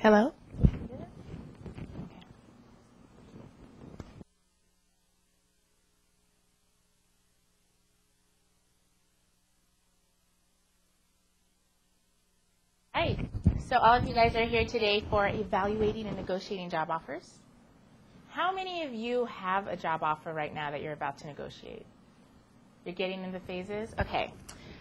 Hello? Hi. So all of you guys are here today for evaluating and negotiating job offers. How many of you have a job offer right now that you're about to negotiate? You're getting into phases? Okay.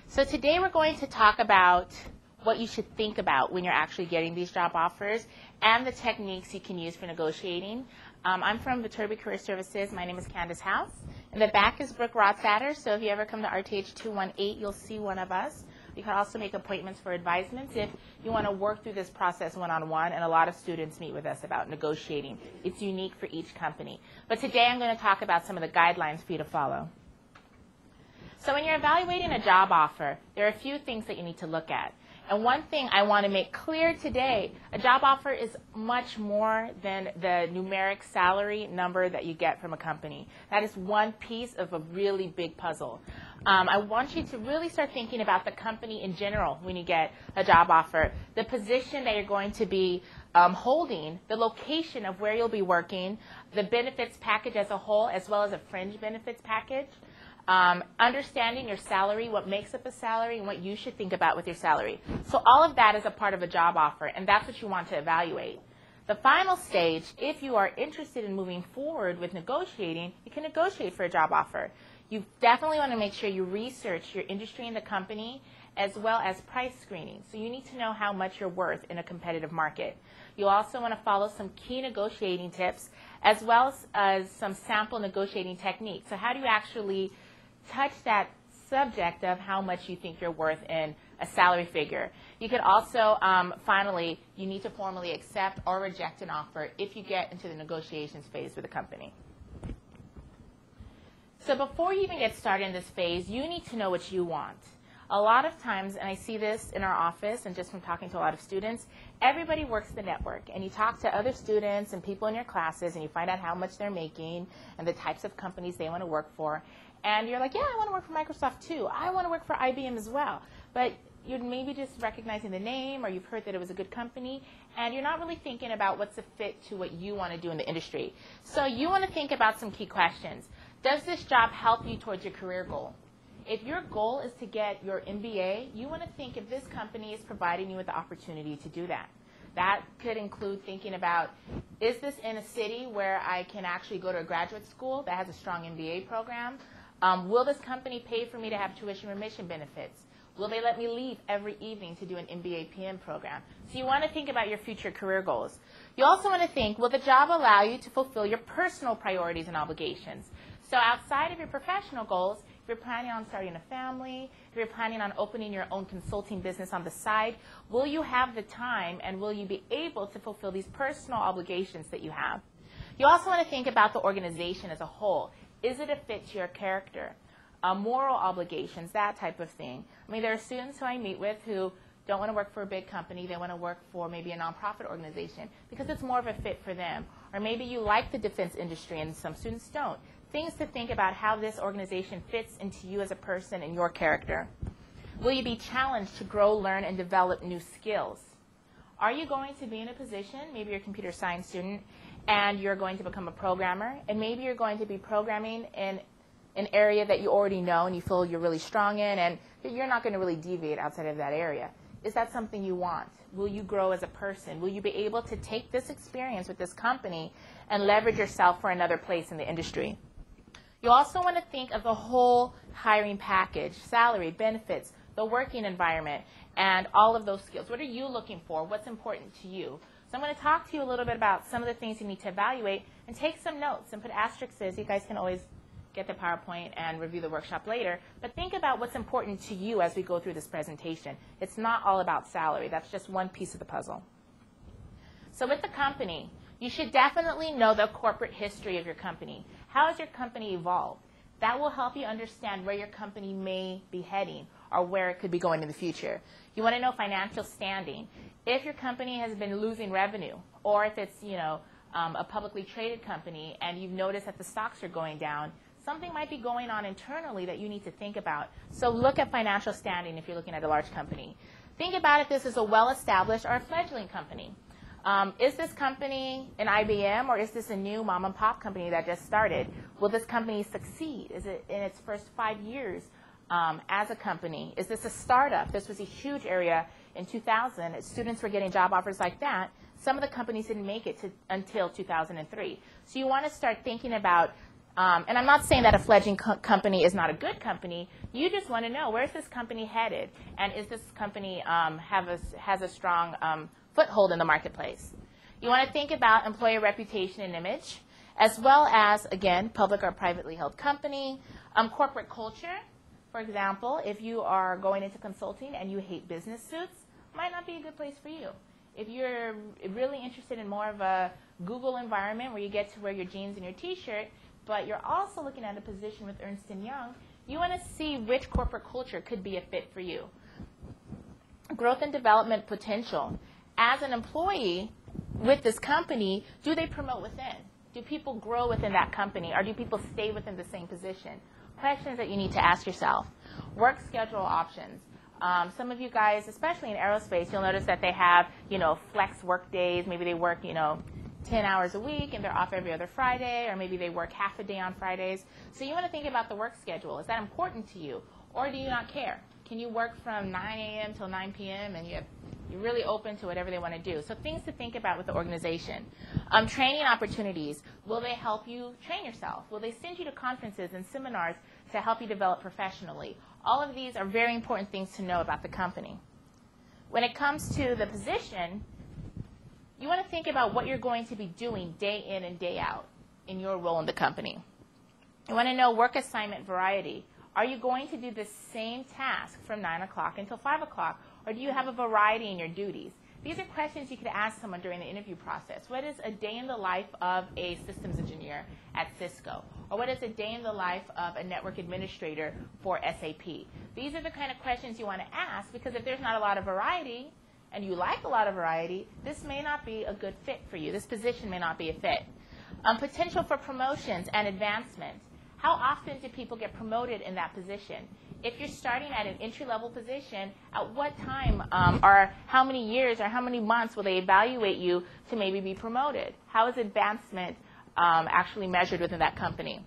So today we're going to talk about what you should think about when you're actually getting these job offers and the techniques you can use for negotiating. I'm from Viterbi Career Services. My name is Candace House. In the back is Brooke Rotsatter, so if you ever come to RTH 218, you'll see one of us. You can also make appointments for advisements if you want to work through this process one-on-one, and a lot of students meet with us about negotiating. It's unique for each company. But today I'm going to talk about some of the guidelines for you to follow. So when you're evaluating a job offer, there are a few things that you need to look at. And one thing I want to make clear today, a job offer is much more than the numeric salary number that you get from a company. That is one piece of a really big puzzle. I want you to really start thinking about the company in general when you get a job offer, the position that you're going to be holding, the location of where you'll be working, the benefits package as a whole, as well as a fringe benefits package. Understanding your salary, what makes up a salary, and what you should think about with your salary. So all of that is a part of a job offer, and that's what you want to evaluate. The final stage, if you are interested in moving forward with negotiating, you can negotiate for a job offer. You definitely want to make sure you research your industry and the company, as well as price screening. So you need to know how much you're worth in a competitive market. You also want to follow some key negotiating tips, as well as some sample negotiating techniques. So how do you actually touch that subject of how much you think you're worth in a salary figure? You could also, finally, you need to formally accept or reject an offer if you get into the negotiations phase with a company. So before you even get started in this phase, you need to know what you want. A lot of times, and I see this in our office and just from talking to a lot of students, everybody works the network. And you talk to other students and people in your classes and you find out how much they're making and the types of companies they want to work for. And you're like, yeah, I want to work for Microsoft too. I want to work for IBM as well. But you're maybe just recognizing the name, or you've heard that it was a good company, and you're not really thinking about what's a fit to what you want to do in the industry. So you want to think about some key questions. Does this job help you towards your career goal? If your goal is to get your MBA, you want to think if this company is providing you with the opportunity to do that. That could include thinking about, is this in a city where I can actually go to a graduate school that has a strong MBA program? Will this company pay for me to have tuition remission benefits? Will they let me leave every evening to do an MBA PM program? So you want to think about your future career goals. You also want to think, will the job allow you to fulfill your personal priorities and obligations? So outside of your professional goals, if you're planning on starting a family, if you're planning on opening your own consulting business on the side, will you have the time and will you be able to fulfill these personal obligations that you have? You also want to think about the organization as a whole. Is it a fit to your character? Moral obligations, that type of thing. I mean, there are students who I meet with who don't want to work for a big company. They want to work for maybe a nonprofit organization because it's more of a fit for them. Or maybe you like the defense industry and some students don't. Things to think about how this organization fits into you as a person and your character. Will you be challenged to grow, learn, and develop new skills? Are you going to be in a position, maybe you're a computer science student, and you're going to become a programmer, and maybe you're going to be programming in an area that you already know and you feel you're really strong in, and you're not going to really deviate outside of that area. Is that something you want? Will you grow as a person? Will you be able to take this experience with this company and leverage yourself for another place in the industry? You also want to think of the whole hiring package, salary, benefits, the working environment, and all of those skills. What are you looking for? What's important to you? So I'm going to talk to you a little bit about some of the things you need to evaluate and take some notes and put asterisks. You guys can always get the PowerPoint and review the workshop later. But think about what's important to you as we go through this presentation. It's not all about salary. That's just one piece of the puzzle. So with the company, you should definitely know the corporate history of your company. How has your company evolved? That will help you understand where your company may be heading or where it could be going in the future. You want to know financial standing. If your company has been losing revenue, or if it's a publicly traded company and you've noticed that the stocks are going down, something might be going on internally that you need to think about. So look at financial standing if you're looking at a large company. Think about if this is a well-established or a fledgling company. Is this company an IBM, or is this a new mom and pop company that just started? Will this company succeed? Is it in its first 5 years as a company? Is this a startup? This was a huge area in 2000. Students were getting job offers like that. Some of the companies didn't make it until 2003. So you want to start thinking about, and I'm not saying that a fledgling company is not a good company. You just want to know, where's this company headed? And is this company has a strong foothold in the marketplace? You want to think about employer reputation and image, as well as, again, public or privately held company, corporate culture. For example, if you are going into consulting and you hate business suits, might not be a good place for you. If you're really interested in more of a Google environment where you get to wear your jeans and your t-shirt, but you're also looking at a position with Ernst & Young, you want to see which corporate culture could be a fit for you. Growth and development potential. As an employee with this company, do they promote within? Do people grow within that company, or do people stay within the same position? Questions that you need to ask yourself. Work schedule options. Some of you guys, especially in aerospace, you'll notice that they have, flex work days. Maybe they work, 10 hours a week and they're off every other Friday, or maybe they work half a day on Fridays. So you want to think about the work schedule. Is that important to you, or do you not care? Can you work from 9 a.m. till 9 p.m. and you're really open to whatever they want to do? So things to think about with the organization. Training opportunities. Will they help you train yourself? Will they send you to conferences and seminars to help you develop professionally? All of these are very important things to know about the company. When it comes to the position, you want to think about what you're going to be doing day in and day out in your role in the company. You want to know work assignment variety. Are you going to do the same task from 9 o'clock until 5 o'clock, or do you have a variety in your duties? These are questions you could ask someone during the interview process. What is a day in the life of a systems engineer at Cisco? Or what is a day in the life of a network administrator for SAP? These are the kind of questions you want to ask, because if there's not a lot of variety, and you like a lot of variety, this may not be a good fit for you. This position may not be a fit. Potential for promotions and advancement. How often do people get promoted in that position? If you're starting at an entry-level position, at what time or how many years or how many months will they evaluate you to maybe be promoted? How is advancement actually measured within that company?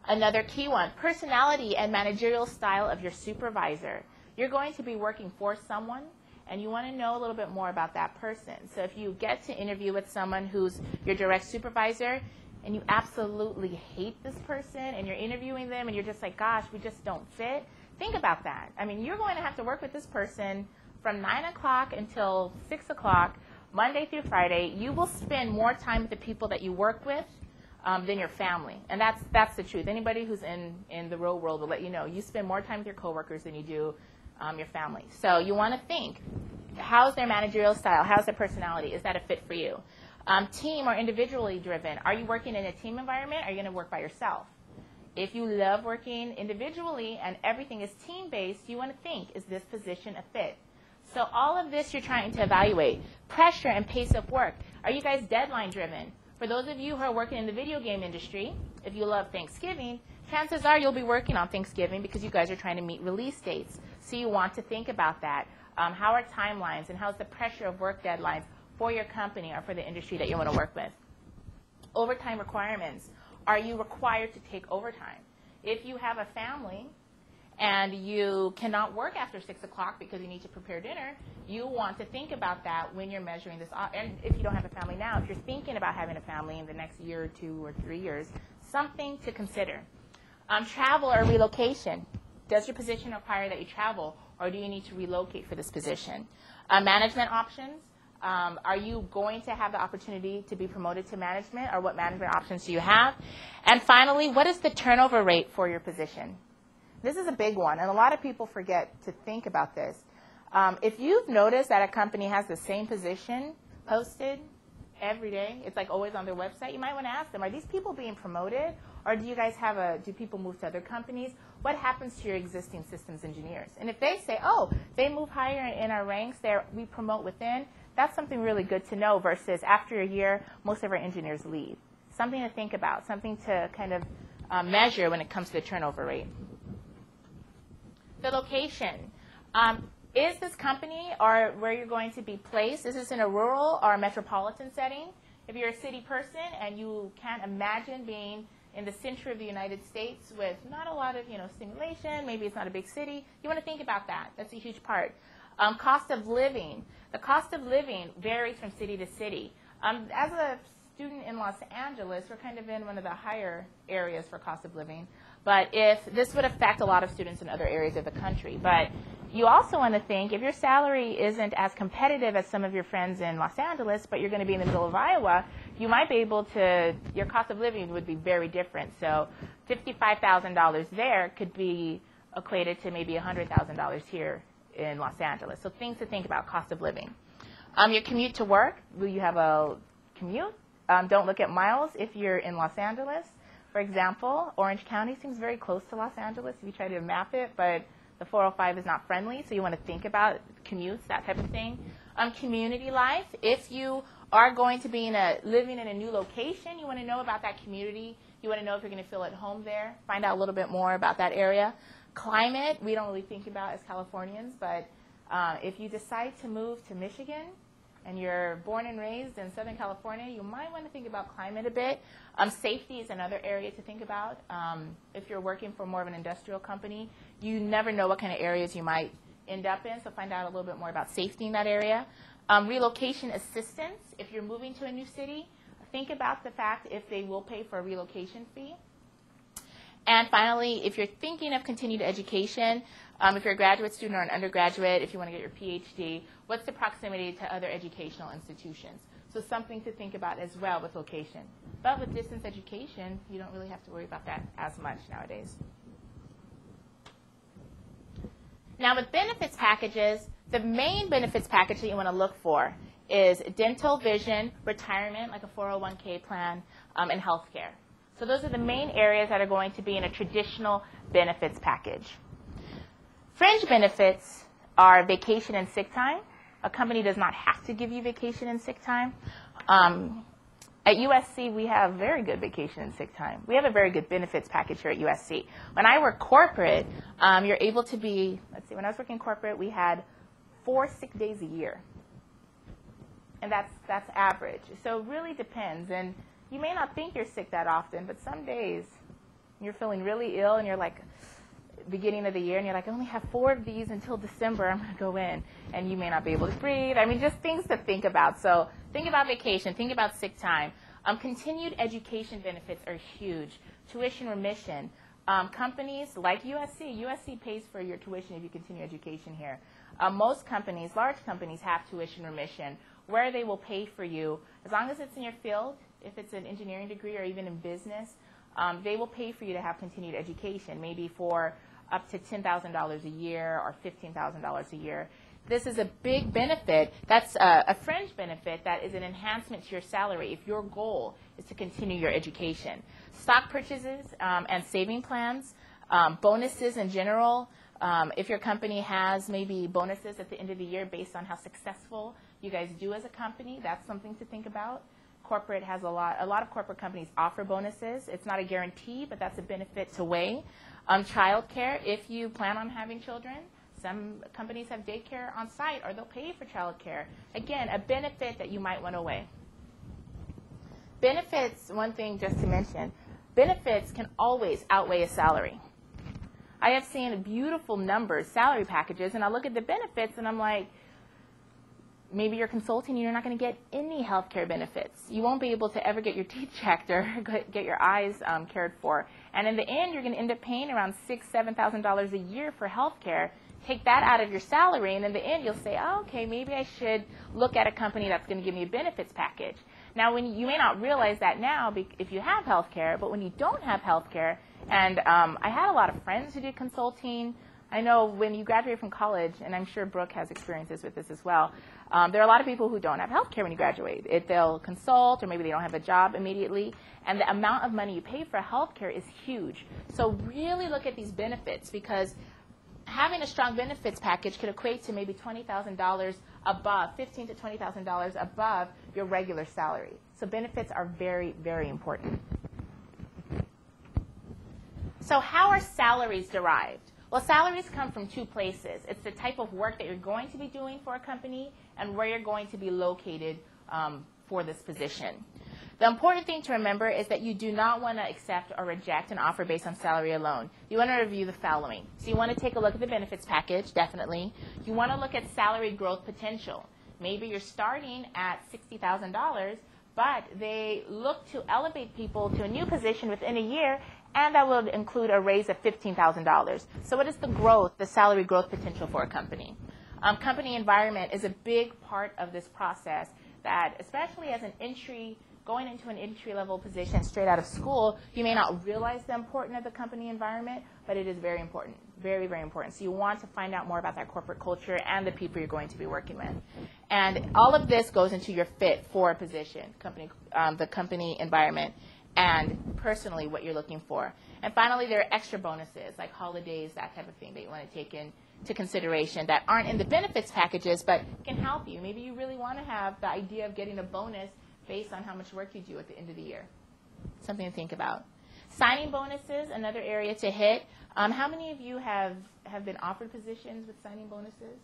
Another key one, personality and managerial style of your supervisor. You're going to be working for someone, and you want to know a little bit more about that person. So if you get to interview with someone who's your direct supervisor, and you absolutely hate this person, and you're interviewing them, and you're just like, gosh, we just don't fit, think about that. I mean, you're going to have to work with this person from 9 o'clock until 6 o'clock, Monday through Friday. You will spend more time with the people that you work with than your family. And that's the truth. Anybody who's in the real world will let you know. You spend more time with your coworkers than you do your family. So you want to think, how's their managerial style? How's their personality? Is that a fit for you? Team or individually driven. Are you working in a team environment? Are you going to work by yourself? If you love working individually and everything is team-based, you want to think, is this position a fit? So all of this you're trying to evaluate. Pressure and pace of work. Are you guys deadline driven? For those of you who are working in the video game industry, if you love Thanksgiving, chances are you'll be working on Thanksgiving because you guys are trying to meet release dates. So you want to think about that. How are timelines, and how's the pressure of work deadlines for your company or for the industry that you want to work with? Overtime requirements. Are you required to take overtime? If you have a family and you cannot work after 6 o'clock because you need to prepare dinner, you want to think about that when you're measuring this. And if you don't have a family now, if you're thinking about having a family in the next year or 2 or 3 years, something to consider. Travel or relocation. Does your position require that you travel, or do you need to relocate for this position? Management options. Are you going to have the opportunity to be promoted to management, or what management options do you have? And finally, what is the turnover rate for your position? This is a big one, and a lot of people forget to think about this. If you've noticed that a company has the same position posted every day, it's like always on their website, you might want to ask them, are these people being promoted, or do you guys do people move to other companies? What happens to your existing systems engineers? And if they say, oh, they move higher in our ranks, we promote within, that's something really good to know, versus after a year, most of our engineers leave. Something to think about, something to kind of measure when it comes to the turnover rate. The location. Is this company or where you're going to be placed, is this in a rural or a metropolitan setting? If you're a city person and you can't imagine being in the center of the United States with not a lot of stimulation, maybe it's not a big city, you want to think about that. That's a huge part. Cost of living. The cost of living varies from city to city. As a student in Los Angeles, we're kind of in one of the higher areas for cost of living. But if this would affect a lot of students in other areas of the country. But you also want to think, if your salary isn't as competitive as some of your friends in Los Angeles, but you're going to be in the middle of Iowa, you might be able to, your cost of living would be very different. So $55,000 there could be equated to maybe $100,000 here in Los Angeles. So things to think about, cost of living. Your commute to work, will you have a commute? Don't look at miles if you're in Los Angeles. For example, Orange County seems very close to Los Angeles if you try to map it, but the 405 is not friendly, so you want to think about commutes, that type of thing. Community life, if you are going to be living in a new location, you want to know about that community. You want to know if you're going to feel at home there. Find out a little bit more about that area. Climate, we don't really think about as Californians, but if you decide to move to Michigan and you're born and raised in Southern California, you might want to think about climate a bit. Safety is another area to think about. If you're working for more of an industrial company, you never know what kind of areas you might end up in, so find out a little bit more about safety in that area. Relocation assistance, if you're moving to a new city, think about the fact if they will pay for a relocation fee. And finally, if you're thinking of continued education, if you're a graduate student or an undergraduate, if you want to get your PhD, what's the proximity to other educational institutions? So something to think about as well with location. But with distance education, you don't really have to worry about that as much nowadays. Now with benefits packages, the main benefits package that you want to look for is dental, vision, retirement, like a 401k plan, and healthcare. So those are the main areas that are going to be in a traditional benefits package. Fringe benefits are vacation and sick time. A company does not have to give you vacation and sick time. At USC, we have very good vacation and sick time. We have a very good benefits package here at USC. When I work corporate, you're able to be, let's see, when I was working corporate, we had 4 sick days a year. And that's average. So it really depends. And you may not think you're sick that often, but some days you're feeling really ill and you're like, beginning of the year, and you're like, I only have 4 of these until December, I'm going to go in, and you may not be able to breathe. I mean, just things to think about. So think about vacation, think about sick time. Continued education benefits are huge. Tuition remission. Companies like USC pays for your tuition if you continue education here. Most companies, large companies, have tuition remission, where they will pay for you, as long as it's in your field, if it's an engineering degree or even in business, they will pay for you to have continued education, maybe for up to $10,000 a year or $15,000 a year. This is a big benefit. That's a fringe benefit that is an enhancement to your salary if your goal is to continue your education. Stock purchases and saving plans, bonuses in general. If your company has maybe bonuses at the end of the year based on how successful you guys do as a company, that's something to think about. Corporate has a lot of corporate companies offer bonuses. It's not a guarantee, but that's a benefit to weigh. Child care, if you plan on having children, some companies have daycare on site or they'll pay for child care. Again, a benefit that you might want to weigh. Benefits, one thing just to mention, benefits can always outweigh a salary. I have seen beautiful numbers, salary packages, and I look at the benefits and I'm like, maybe you're consulting and you're not going to get any health care benefits. You won't be able to ever get your teeth checked or get your eyes cared for. And in the end, you're going to end up paying around $6,000, $7,000 a year for health care. Take that out of your salary, and in the end, you'll say, oh, okay, maybe I should look at a company that's going to give me a benefits package. Now, when you may not realize that now if you have health care, but when you don't have health care, and I had a lot of friends who did consulting. I know when you graduate from college, and I'm sure Brooke has experiences with this as well, there are a lot of people who don't have health care when you graduate. They'll consult, or maybe they don't have a job immediately, and the amount of money you pay for health care is huge. So really look at these benefits, because having a strong benefits package could equate to maybe $20,000 above, $15,000 to $20,000 above your regular salary. So benefits are very, very important. So how are salaries derived? Well, salaries come from two places. It's the type of work that you're going to be doing for a company and where you're going to be located for this position. The important thing to remember is that you do not want to accept or reject an offer based on salary alone. You want to review the following. So you want to take a look at the benefits package, definitely. You want to look at salary growth potential. Maybe you're starting at $60,000, but they look to elevate people to a new position within a year, and that will include a raise of $15,000. So what is the growth, the salary growth potential for a company? Company environment is a big part of this process that, especially as going into an entry-level position straight out of school, you may not realize the importance of the company environment, but it is very important, very, very important. So you want to find out more about that corporate culture and the people you're going to be working with. And all of this goes into your fit for a position, the company environment, and personally what you're looking for. And finally, there are extra bonuses, like holidays, that type of thing that you want to take into consideration that aren't in the benefits packages, but can help you. Maybe you really want to have the idea of getting a bonus based on how much work you do at the end of the year. Something to think about. Signing bonuses, another area to hit. How many of you have been offered positions with signing bonuses?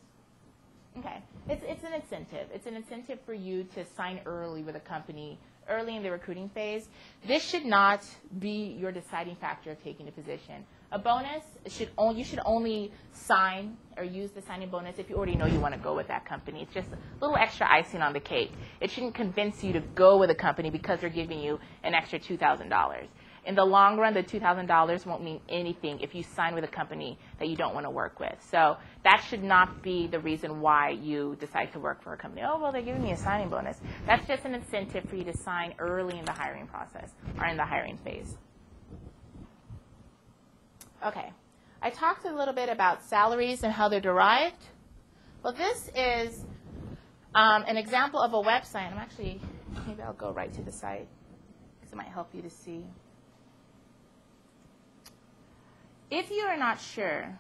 Okay. It's an incentive. It's an incentive for you to sign early with a company, early in the recruiting phase. This should not be your deciding factor of taking a position. A bonus, you should only sign or use the signing bonus if you already know you want to go with that company. It's just a little extra icing on the cake. It shouldn't convince you to go with a company because they're giving you an extra $2,000. In the long run, the $2,000 won't mean anything if you sign with a company that you don't want to work with. So that should not be the reason why you decide to work for a company. Oh, well, they're giving me a signing bonus. That's just an incentive for you to sign early in the hiring process or in the hiring phase. Okay. I talked a little bit about salaries and how they're derived. Well, this is an example of a website. Maybe I'll go right to the site because it might help you to see. If you are not sure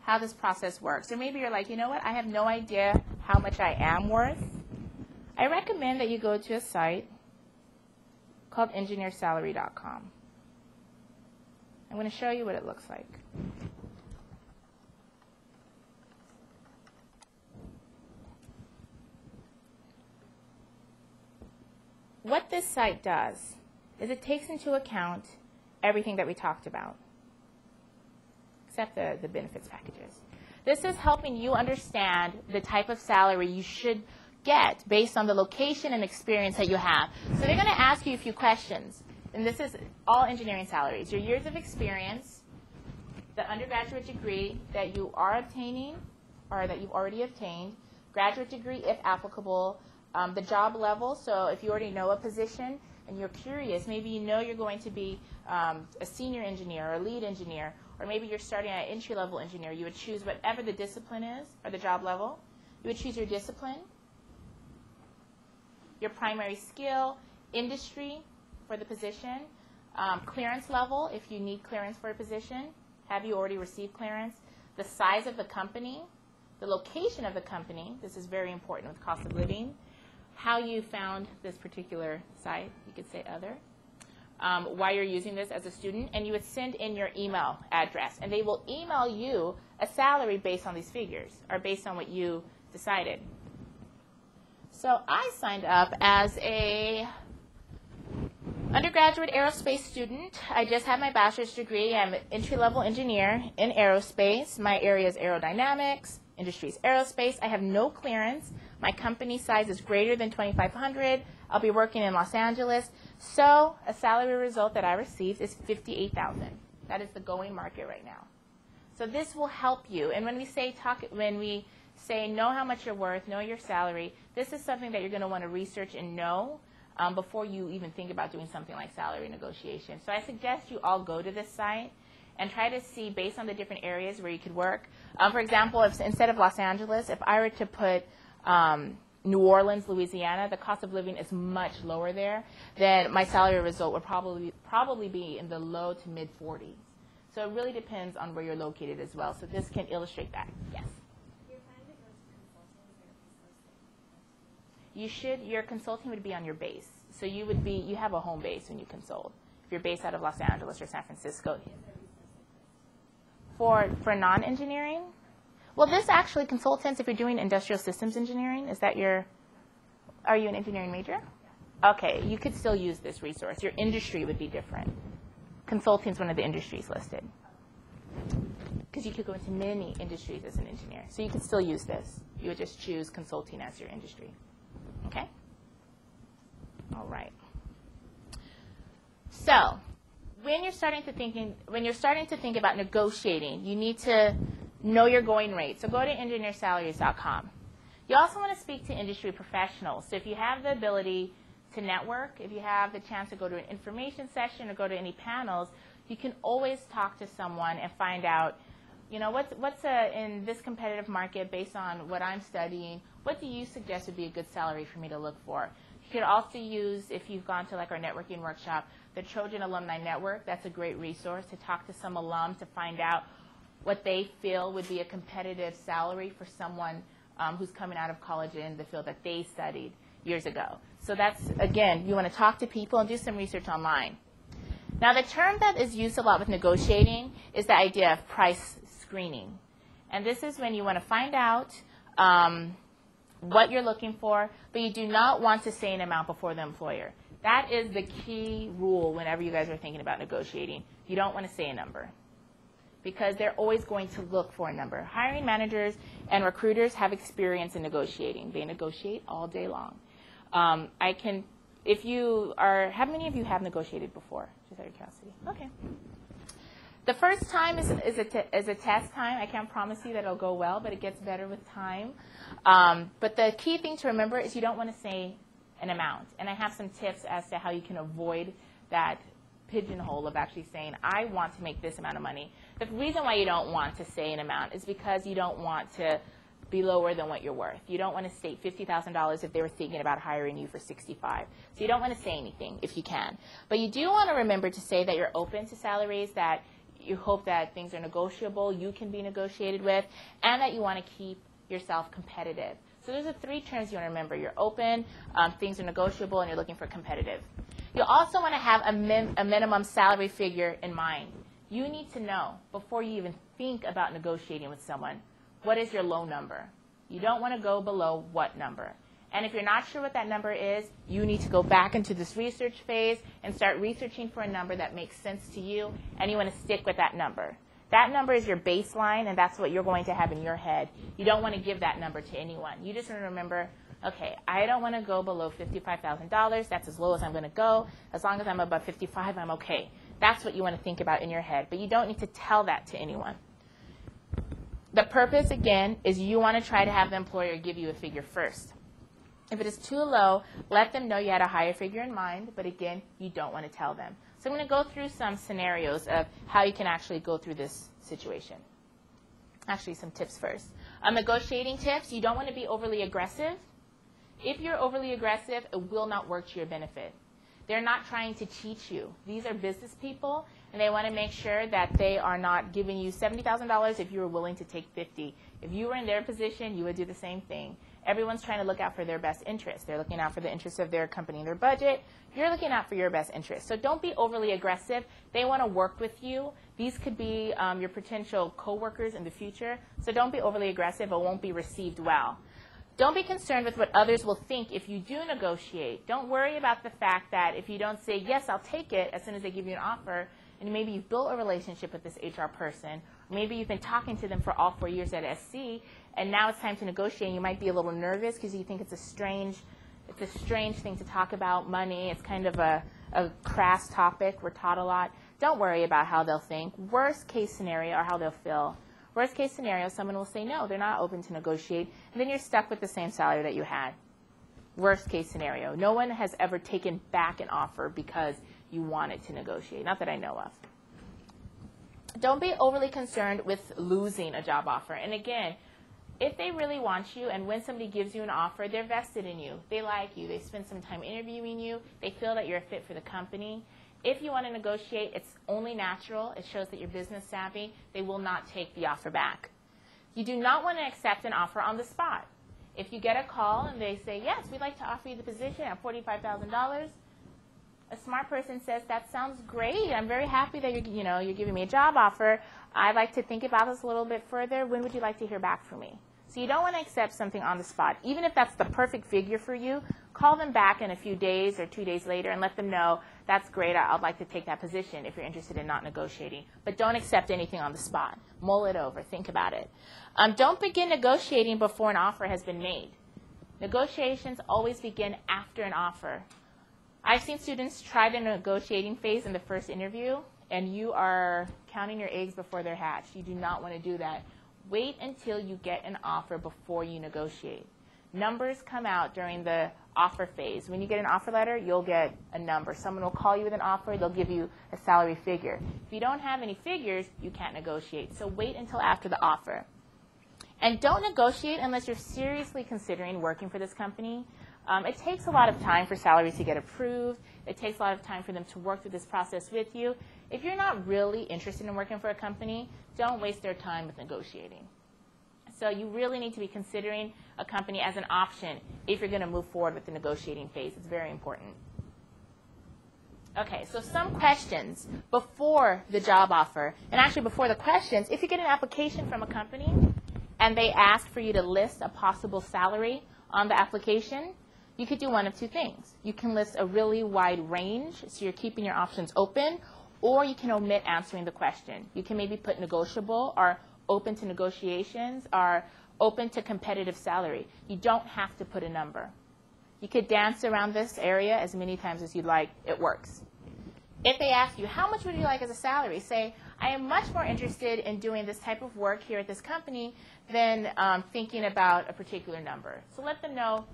how this process works, or maybe you're like, you know what, I have no idea how much I am worth, I recommend that you go to a site called EngineerSalarycom. I'm going to show you what it looks like. What this site does is it takes into account everything that we talked about, except the benefits packages. This is helping you understand the type of salary you should get based on the location and experience that you have. So they're going to ask you a few questions. And this is all engineering salaries. Your years of experience, the undergraduate degree that you are obtaining or that you've already obtained, graduate degree if applicable, the job level. So if you already know a position and you're curious, maybe you know you're going to be a senior engineer or a lead engineer, or maybe you're starting at entry-level engineer, you would choose whatever the discipline is or the job level. You would choose your discipline, your primary skill, industry for the position, clearance level if you need clearance for a position. Have you already received clearance? The size of the company, the location of the company. This is very important with cost of living. How you found this particular site, you could say other. Why you're using this as a student, and you would send in your email address, and they will email you a salary based on these figures or based on what you decided. So I signed up as a undergraduate aerospace student. I just had my bachelor's degree. I'm an entry-level engineer in aerospace. My area is aerodynamics, industry is aerospace. I have no clearance. My company size is greater than 2,500. I'll be working in Los Angeles. So a salary result that I received is $58,000. That is the going market right now. So this will help you. And when we say know how much you're worth, know your salary, this is something that you're going to want to research and know before you even think about doing something like salary negotiation. So I suggest you all go to this site and try to see based on the different areas where you could work. For example, if instead of Los Angeles, if I were to put New Orleans, Louisiana, the cost of living is much lower there, then my salary result would probably be in the low to mid 40s. So it really depends on where you're located as well. So this can illustrate that. Yes? Your consulting would be on your base. So you have a home base when you consult. If you're based out of Los Angeles or San Francisco. For non-engineering? Well, this actually, consultants, if you're doing industrial systems engineering, are you an engineering major? Okay, you could still use this resource. Your industry would be different. Consulting is one of the industries listed. Because you could go into many industries as an engineer. So you could still use this. You would just choose consulting as your industry. Okay? All right. So, when you're starting to think about negotiating, you need to know your going rate. So go to EngineerSalaries.com. You also want to speak to industry professionals. So if you have the ability to network, if you have the chance to go to an information session or go to any panels, you can always talk to someone and find out, you know, what's in this competitive market based on what I'm studying, what do you suggest would be a good salary for me to look for? You could also use, if you've gone to like our networking workshop, the Trojan Alumni Network. That's a great resource to talk to some alums to find out what they feel would be a competitive salary for someone who's coming out of college in the field that they studied years ago. So that's, again, you want to talk to people and do some research online. Now, the term that is used a lot with negotiating is the idea of price screening. And this is when you want to find out what you're looking for, but you do not want to say an amount before the employer. That is the key rule whenever you guys are thinking about negotiating. You don't want to say a number because they're always going to look for a number. Hiring managers and recruiters have experience in negotiating. They negotiate all day long. How many of you have negotiated before? Just out of curiosity. Okay. The first time is a test time. I can't promise you that it'll go well, but it gets better with time. But the key thing to remember is you don't want to say an amount. And I have some tips as to how you can avoid that pigeonhole of actually saying, I want to make this amount of money. The reason why you don't want to say an amount is because you don't want to be lower than what you're worth. You don't want to state $50,000 if they were thinking about hiring you for $65,000. So you don't want to say anything if you can. But you do want to remember to say that you're open to salaries, that you hope that things are negotiable, you can be negotiated with, and that you want to keep yourself competitive. So those are three terms you want to remember. You're open, things are negotiable, and you're looking for competitive. You also want to have a minimum salary figure in mind. You need to know before you even think about negotiating with someone, what is your low number? You don't want to go below what number? And if you're not sure what that number is, you need to go back into this research phase and start researching for a number that makes sense to you, and you want to stick with that number. That number is your baseline, and that's what you're going to have in your head. You don't want to give that number to anyone. You just want to remember, okay, I don't want to go below $55,000. That's as low as I'm going to go. As long as I'm above 55, I'm okay. That's what you want to think about in your head, but you don't need to tell that to anyone. The purpose, again, is you want to try to have the employer give you a figure first. If it is too low, let them know you had a higher figure in mind, but again, you don't want to tell them. So I'm going to go through some scenarios of how you can actually go through this situation. Actually, some tips first. Negotiating tips, you don't want to be overly aggressive. If you're overly aggressive, it will not work to your benefit. They're not trying to cheat you. These are business people, and they want to make sure that they are not giving you $70,000 if you were willing to take $50,000. If you were in their position, you would do the same thing. Everyone's trying to look out for their best interest. They're looking out for the interests of their company and their budget. You're looking out for your best interest. So don't be overly aggressive. They want to work with you. These could be your potential coworkers in the future. So don't be overly aggressive. It won't be received well. Don't be concerned with what others will think if you do negotiate. Don't worry about the fact that if you don't say, yes, I'll take it, as soon as they give you an offer, and maybe you've built a relationship with this HR person, or maybe you've been talking to them for all 4 years at SC, and now it's time to negotiate, and you might be a little nervous because you think it's a strange thing to talk about, money. It's kind of a crass topic. We're taught a lot. Don't worry about how they'll think. Worst case scenario, or how they'll feel. Worst case scenario, someone will say no, they're not open to negotiate, and then you're stuck with the same salary that you had. Worst case scenario. No one has ever taken back an offer because you wanted to negotiate, not that I know of. Don't be overly concerned with losing a job offer. And again, if they really want you and when somebody gives you an offer, they're vested in you. They like you. They spend some time interviewing you. They feel that you're a fit for the company. If you want to negotiate, it's only natural. It shows that you're business savvy. They will not take the offer back. You do not want to accept an offer on the spot. If you get a call and they say, yes, we'd like to offer you the position at $45,000, A smart person says, that sounds great. I'm very happy that you're giving me a job offer. I'd like to think about this a little bit further. When would you like to hear back from me? So you don't want to accept something on the spot. Even if that's the perfect figure for you, call them back in a few days or 2 days later and let them know, that's great, I'd like to take that position if you're interested in not negotiating. But don't accept anything on the spot. Mull it over. Think about it. Don't begin negotiating before an offer has been made. Negotiations always begin after an offer. I've seen students try the negotiating phase in the first interview, and you are counting your eggs before they're hatched. You do not want to do that. Wait until you get an offer before you negotiate. Numbers come out during the offer phase. When you get an offer letter, you'll get a number. Someone will call you with an offer. They'll give you a salary figure. If you don't have any figures, you can't negotiate. So wait until after the offer. And don't negotiate unless you're seriously considering working for this company. It takes a lot of time for salaries to get approved. It takes a lot of time for them to work through this process with you. If you're not really interested in working for a company, don't waste their time with negotiating. So you really need to be considering a company as an option if you're going to move forward with the negotiating phase. It's very important. Okay, so some questions before the job offer, and actually before the questions, if you get an application from a company and they ask for you to list a possible salary on the application, you could do one of two things. You can list a really wide range, so you're keeping your options open, or you can omit answering the question. You can maybe put negotiable or open to negotiations or open to competitive salary. You don't have to put a number. You could dance around this area as many times as you'd like. It works. If they ask you, how much would you like as a salary? Say, I am much more interested in doing this type of work here at this company than thinking about a particular number. So let them know,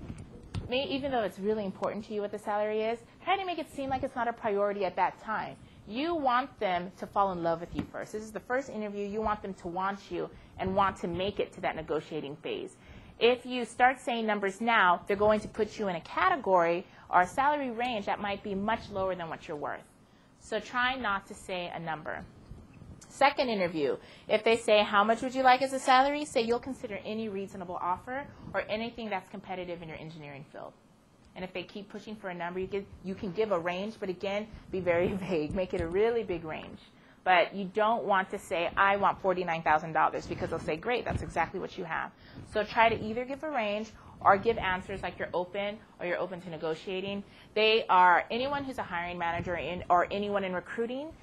even though it's really important to you what the salary is, try to make it seem like it's not a priority at that time. You want them to fall in love with you first. This is the first interview. You want them to want you and want to make it to that negotiating phase. If you start saying numbers now, they're going to put you in a category or a salary range that might be much lower than what you're worth. So try not to say a number. Second interview, if they say, how much would you like as a salary? Say you'll consider any reasonable offer or anything that's competitive in your engineering field. And if they keep pushing for a number, you can give a range, but again, be very vague. Make it a really big range. But you don't want to say, I want $49,000, because they'll say, great, that's exactly what you have. So try to either give a range or give answers like you're open or you're open to negotiating. They are, anyone who's a hiring manager or anyone in recruiting,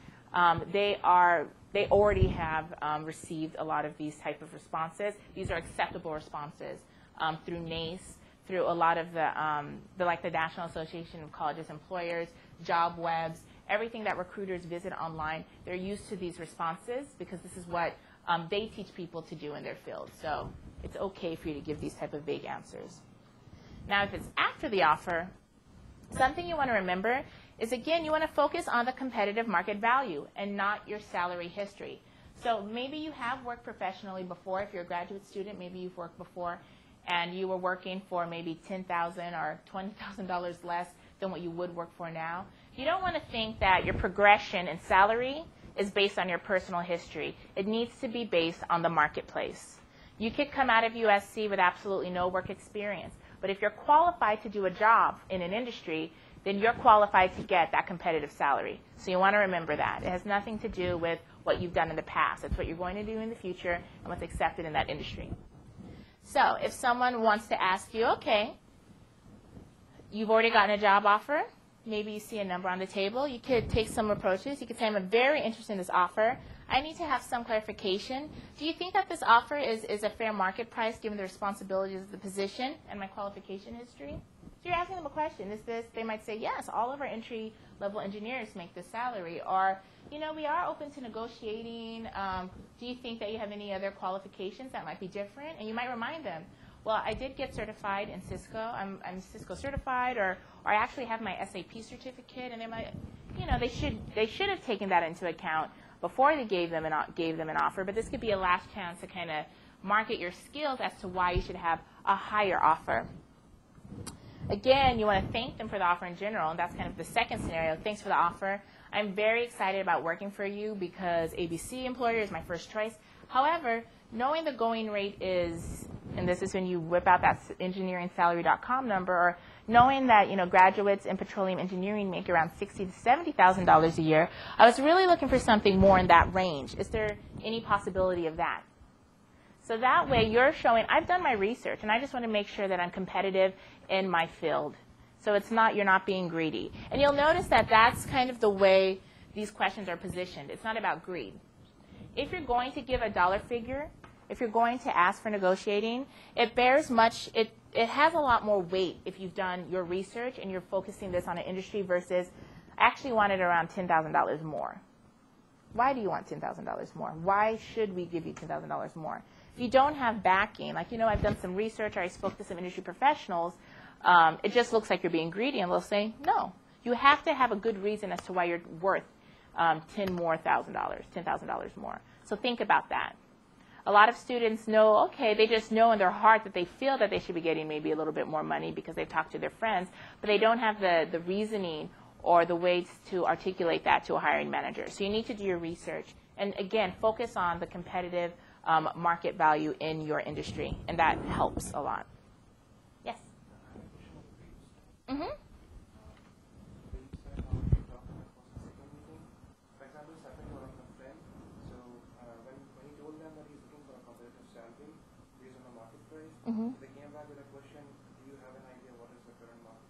they already have received a lot of these type of responses. These are acceptable responses through NACE, through a lot of the National Association of Colleges Employers, job webs, everything that recruiters visit online. They're used to these responses because this is what they teach people to do in their field. So it's okay for you to give these type of vague answers. Now, if it's after the offer, something you want to remember is, again, you want to focus on the competitive market value and not your salary history. So maybe you have worked professionally before. If you're a graduate student, maybe you've worked before and you were working for maybe $10,000 or $20,000 less than what you would work for now. You don't want to think that your progression in salary is based on your personal history. It needs to be based on the marketplace. You could come out of USC with absolutely no work experience, but if you're qualified to do a job in an industry, then you're qualified to get that competitive salary. So you want to remember that. It has nothing to do with what you've done in the past. It's what you're going to do in the future and what's accepted in that industry. So if someone wants to ask you, okay, you've already gotten a job offer, maybe you see a number on the table, you could take some approaches. You could say, I'm very interested in this offer. I need to have some clarification. Do you think that this offer is a fair market price given the responsibilities of the position and my qualification history? So you're asking them a question. Is this, they might say, yes, all of our entry-level engineers make this salary. Or, you know, we are open to negotiating. Do you think that you have any other qualifications that might be different? And you might remind them, well, I did get certified in Cisco. I'm Cisco certified, or I actually have my SAP certificate. And they might, you know, they should have taken that into account before they gave them an offer. But this could be a last chance to kind of market your skills as to why you should have a higher offer. Again, you want to thank them for the offer in general, and that's kind of the second scenario. Thanks for the offer. I'm very excited about working for you because ABC employer is my first choice. However, knowing the going rate is, and this is when you whip out that EngineerSalarycom number, or knowing that, you know, graduates in petroleum engineering make around $60,000 to $70,000 a year, I was really looking for something more in that range. Is there any possibility of that? So that way you're showing, I've done my research, and I just want to make sure that I'm competitive in my field. So it's not, you're not being greedy. And you'll notice that that's kind of the way these questions are positioned. It's not about greed. If you're going to give a dollar figure, if you're going to ask for negotiating, it bears much, it has a lot more weight if you've done your research and you're focusing this on an industry versus, I actually wanted around $10,000 more. Why do you want $10,000 more? Why should we give you $10,000 more? If you don't have backing, like, you know, I've done some research or I spoke to some industry professionals, it just looks like you're being greedy, and they'll say, no. You have to have a good reason as to why you're worth $10,000 more. So think about that. A lot of students know, okay, they just know in their heart that they feel that they should be getting maybe a little bit more money because they've talked to their friends, but they don't have the reasoning or the ways to articulate that to a hiring manager. So you need to do your research. And again, focus on the competitive market value in your industry, and that helps a lot. Yes? Mm-hmm. Mm-hmm. They came back with a question, do you have an idea what is the current market?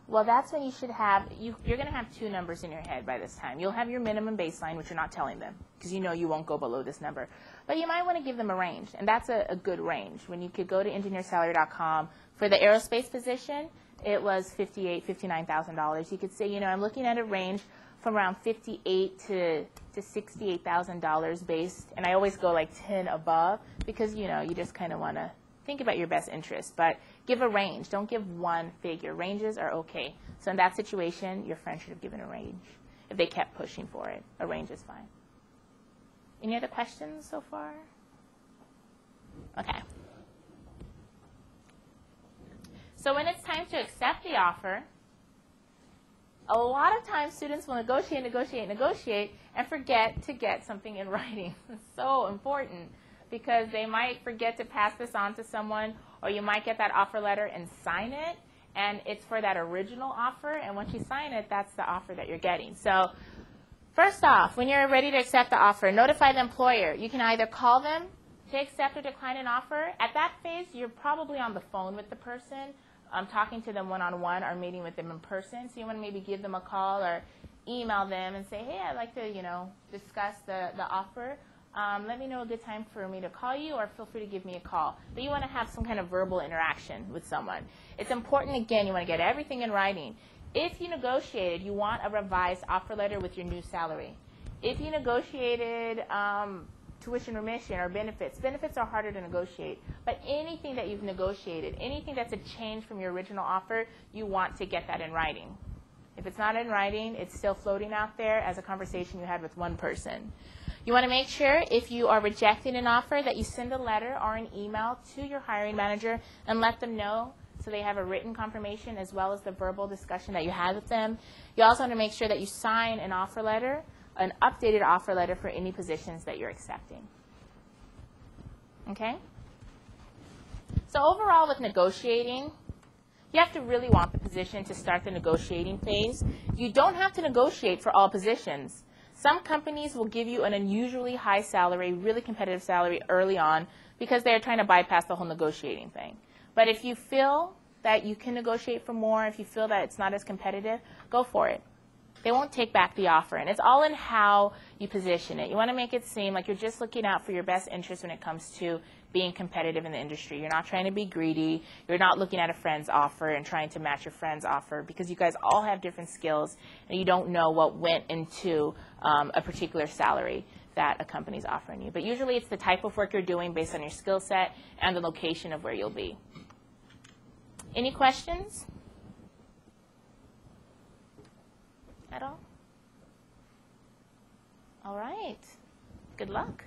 Well, that's when you should have, you're going to have two numbers in your head by this time. You'll have your minimum baseline, which you're not telling them, because you know you won't go below this number. But you might want to give them a range, and that's a good range. When you could go to EngineerSalarycom, for the aerospace position, it was $58,000, $59,000. You could say, you know, I'm looking at a range from around $58,000 to $68,000 based, and I always go like 10 above, because, you know, you just kind of want to think about your best interest, but give a range. Don't give one figure. Ranges are okay. So in that situation, your friend should have given a range. If they kept pushing for it, a range is fine. Any other questions so far? Okay. So when it's time to accept the offer, a lot of times students will negotiate, and forget to get something in writing. It's so important, because they might forget to pass this on to someone, or you might get that offer letter and sign it, and it's for that original offer, and once you sign it, that's the offer that you're getting. So first off, when you're ready to accept the offer, notify the employer. You can either call them to accept or decline an offer. At that phase, you're probably on the phone with the person, talking to them one-on-one or meeting with them in person. So you want to maybe give them a call or email them and say, hey, I'd like to, you know, discuss the offer. Let me know a good time for me to call you, or feel free to give me a call. But you want to have some kind of verbal interaction with someone. It's important, again, you want to get everything in writing. If you negotiated, you want a revised offer letter with your new salary. If you negotiated tuition remission or benefits, benefits are harder to negotiate. But anything that you've negotiated, anything that's a change from your original offer, you want to get that in writing. If it's not in writing, it's still floating out there as a conversation you had with one person. You want to make sure if you are rejecting an offer that you send a letter or an email to your hiring manager and let them know, so they have a written confirmation as well as the verbal discussion that you had with them. You also want to make sure that you sign an offer letter, an updated offer letter for any positions that you're accepting. Okay? So overall with negotiating, you have to really want the position to start the negotiating phase. You don't have to negotiate for all positions. Some companies will give you an unusually high salary, really competitive salary early on, because they're trying to bypass the whole negotiating thing. But if you feel that you can negotiate for more, if you feel that it's not as competitive, go for it. They won't take back the offer. And it's all in how you position it. You want to make it seem like you're just looking out for your best interest when it comes to being competitive in the industry. You're not trying to be greedy. You're not looking at a friend's offer and trying to match your friend's offer, because you guys all have different skills and you don't know what went into a particular salary that a company's offering you. But usually it's the type of work you're doing based on your skill set and the location of where you'll be. Any questions at all? All right. Good luck.